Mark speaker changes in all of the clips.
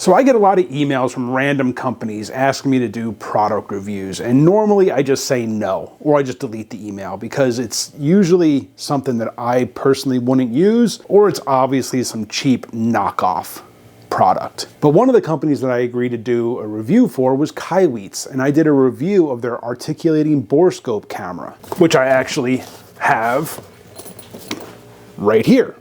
Speaker 1: So I get a lot of emails from random companies asking me to do product reviews, and normally I just say no, or I just delete the email because it's usually something that I personally wouldn't use, or it's obviously some cheap knockoff product. But one of the companies that I agreed to do a review for was Kaiweets, and I did a review of their articulating borescope camera, which I actually have right here.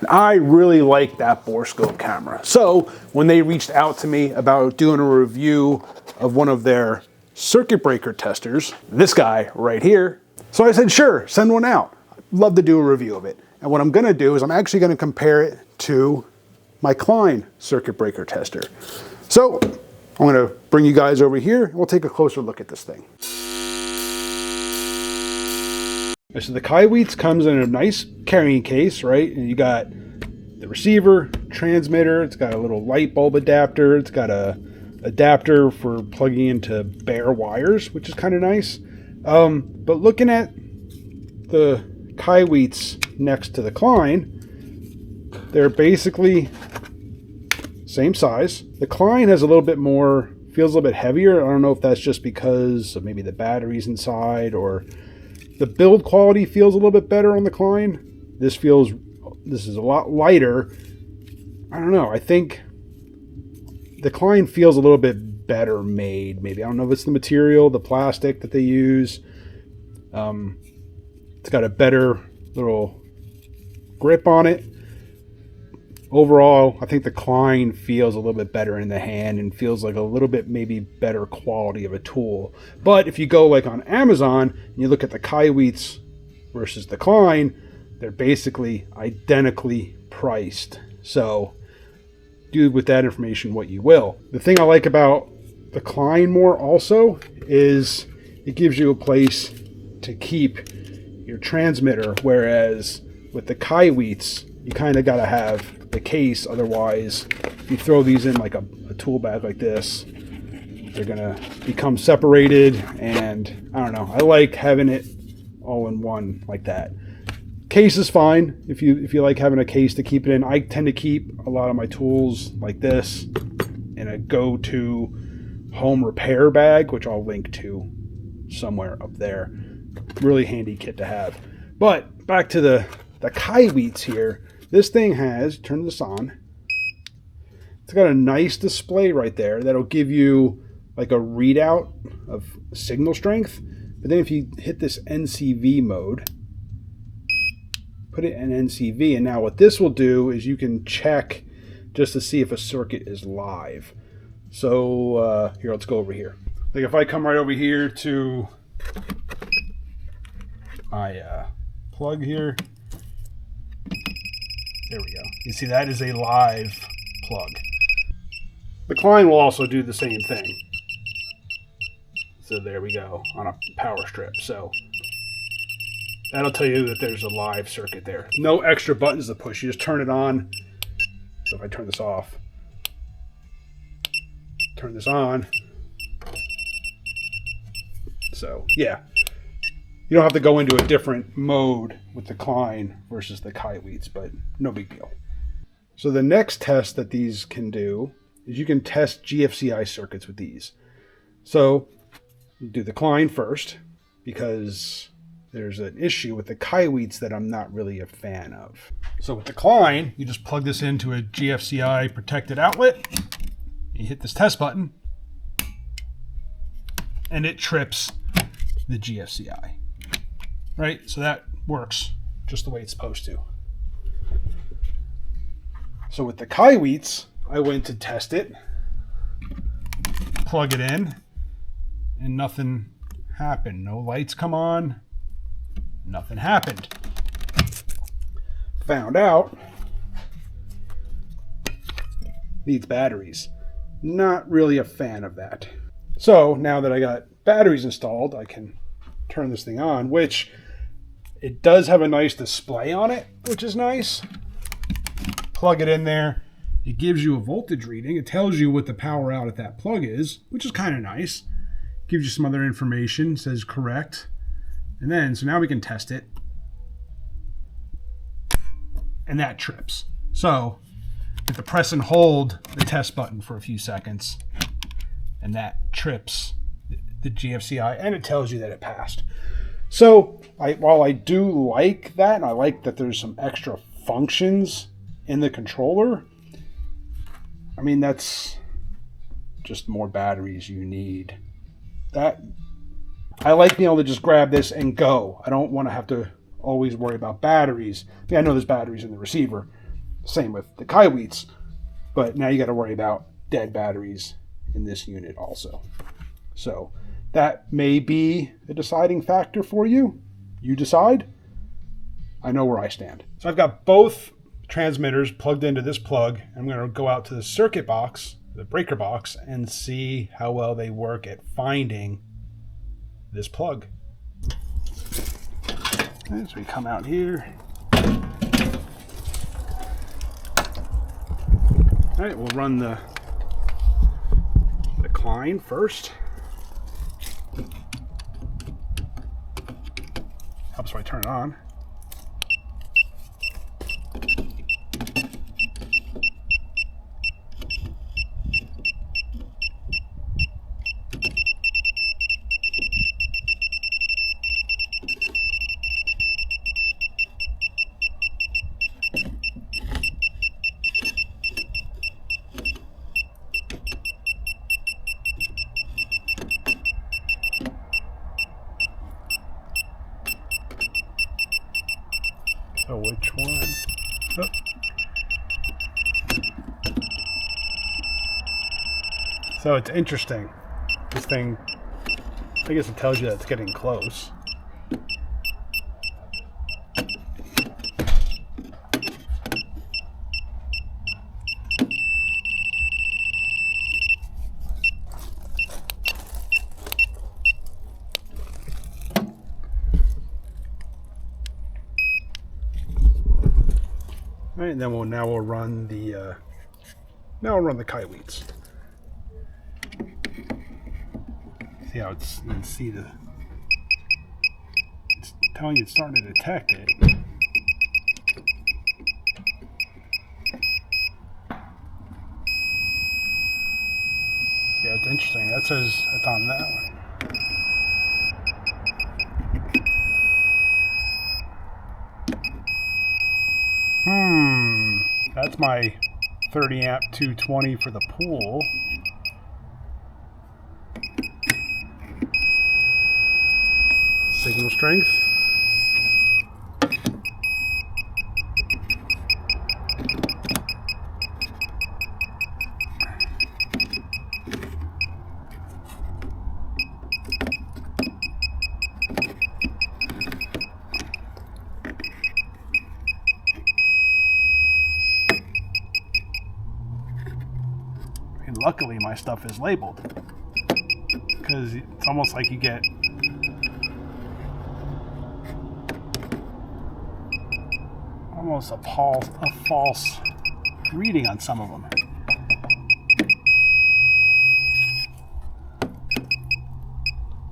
Speaker 1: I really like that borescope camera. So when they reached out to me about doing a review of one of their circuit breaker testers, this guy right here, so I said, sure, send one out. I'd love to do a review of it. And what I'm gonna do is I'm actually gonna compare it to my Klein circuit breaker tester. So I'm gonna bring you guys over here and we'll take a closer look at this thing. So the Kaiweets comes in a nice carrying case, right? And you got the receiver, transmitter, it's got a little light bulb adapter, it's got a adapter for plugging into bare wires, which is kind of nice. But looking at the Kaiweets next to the Klein, they're basically same size. The Klein has a little bit more, feels a little bit heavier. I don't know if that's just because of maybe the batteries inside, or the build quality feels a little bit better on the Klein. This is a lot lighter. I don't know. I think the Klein feels a little bit better made. Maybe, I don't know if it's the material, the plastic that they use. It's got a better little grip on it. Overall, I think the Klein feels a little bit better in the hand and feels like a little bit maybe better quality of a tool. But if you go like on Amazon and you look at the Kaiweets versus the Klein, they're basically identically priced. So do with that information what you will. The thing I like about the Klein more also is it gives you a place to keep your transmitter, whereas with the Kaiweets, you kind of got to have the case, otherwise you throw these in like a tool bag like this, they're gonna become separated, and I don't know, I like having it all in one like that. Case is fine if you like having a case to keep it in. I tend to keep a lot of my tools like this in a go-to home repair bag, which I'll link to somewhere up there. Really handy kit to have. But back to the Kaiweets here. This thing has, turn this on, it's got a nice display right there that'll give you like a readout of signal strength. But then if you hit this NCV mode, put it in NCV, and now what this will do is you can check just to see if a circuit is live. So here, let's go over here. Like if I come right over here to my plug here, there we go. You see, that is a live plug. The Klein will also do the same thing. So there we go, on a power strip. So that'll tell you that there's a live circuit there. No extra buttons to push. You just turn it on. So if I turn this off, turn this on. So yeah, you don't have to go into a different mode with the Klein versus the Kaiweets, but no big deal. So the next test that these can do is you can test GFCI circuits with these. So do the Klein first, because there's an issue with the Kaiweets that I'm not really a fan of. So with the Klein, you just plug this into a GFCI protected outlet. You hit this test button, and it trips the GFCI. Right? So that works just the way it's supposed to. So with the Kaiweets, I went to test it, plug it in, and nothing happened. No lights come on, nothing happened. Found out needs batteries. Not really a fan of that. So now that I got batteries installed, I can turn this thing on, which it does have a nice display on it, which is nice. Plug it in there. It gives you a voltage reading. It tells you what the power out at that plug is, which is kind of nice. Gives you some other information, says correct. And then, so now we can test it. And that trips. So have to press and hold the test button for a few seconds, and that trips the GFCI, and it tells you that it passed. So while I do like that, and I like that there's some extra functions in the controller, I mean, that's just more batteries you need. That I like being able to just grab this and go. I don't want to have to always worry about batteries. I know there's batteries in the receiver. Same with the Kaiweets. But now you got to worry about dead batteries in this unit also. So that may be a deciding factor for you. You decide. I know where I stand. So I've got both transmitters plugged into this plug. I'm going to go out to the circuit box, the breaker box, and see how well they work at finding this plug. Okay, so we come out here. All right, we'll run the Klein first. Helps if I turn it on. So which one? Oh. So it's interesting. This thing, I guess it tells you that it's getting close. All right, and then we'll run the Kaiweets. See how you can see it's telling you it's starting to detect it. Yeah, it's interesting. That says it's on that one. That's my 30 amp 220 for the pool. Signal strength. And luckily my stuff is labeled, because it's almost like you get almost a false reading on some of them.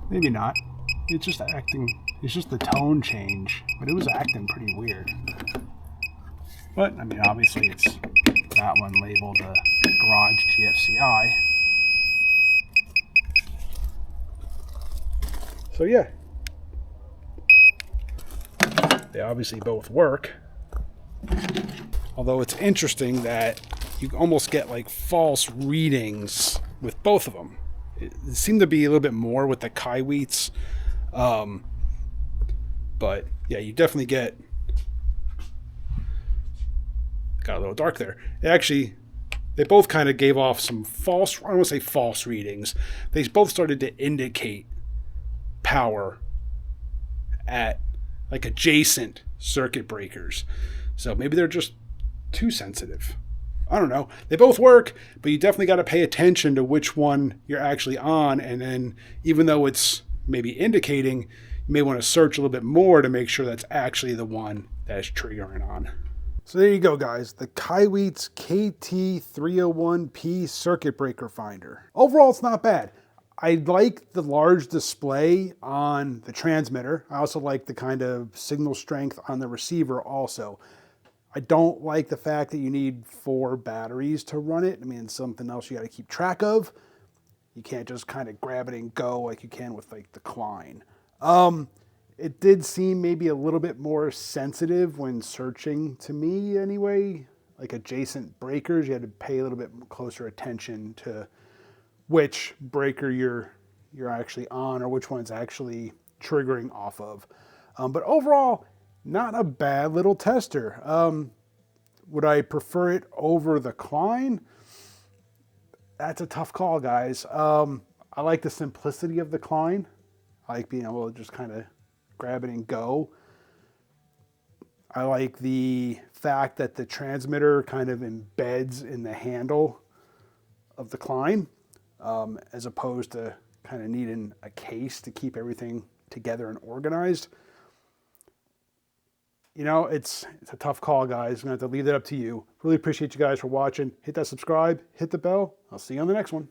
Speaker 1: Maybe not. It's just the tone change, but it was acting pretty weird. But, I mean, obviously it's that one labeled garage GFCI. So yeah, they obviously both work. Although it's interesting that you almost get like false readings with both of them. It seemed to be a little bit more with the Kaiweets. But yeah, you definitely got a little dark there. They both kind of gave off some false, I don't want to say false readings. They both started to indicate power at like adjacent circuit breakers. So maybe they're just too sensitive. I don't know. They both work, but you definitely got to pay attention to which one you're actually on. And then even though it's maybe indicating, you may want to search a little bit more to make sure that's actually the one that's triggering on. So there you go, guys. The Kaiweets KT301P circuit breaker finder. Overall, it's not bad. I like the large display on the transmitter. I also like the kind of signal strength on the receiver also. I don't like the fact that you need 4 batteries to run it. I mean, it's something else you got to keep track of. You can't just kind of grab it and go like you can with like the Klein. It did seem maybe a little bit more sensitive when searching, to me anyway. Like adjacent breakers, you had to pay a little bit closer attention to which breaker you're actually on or which one's actually triggering off of. But overall, not a bad little tester. Would I prefer it over the Klein? That's a tough call, guys. I like the simplicity of the Klein. I like being able to just kind of grab it and go. I like the fact that the transmitter kind of embeds in the handle of the Klein, as opposed to kind of needing a case to keep everything together and organized. You know, it's a tough call, guys. I'm going to have to leave that up to you. Really appreciate you guys for watching. Hit that subscribe, hit the bell. I'll see you on the next one.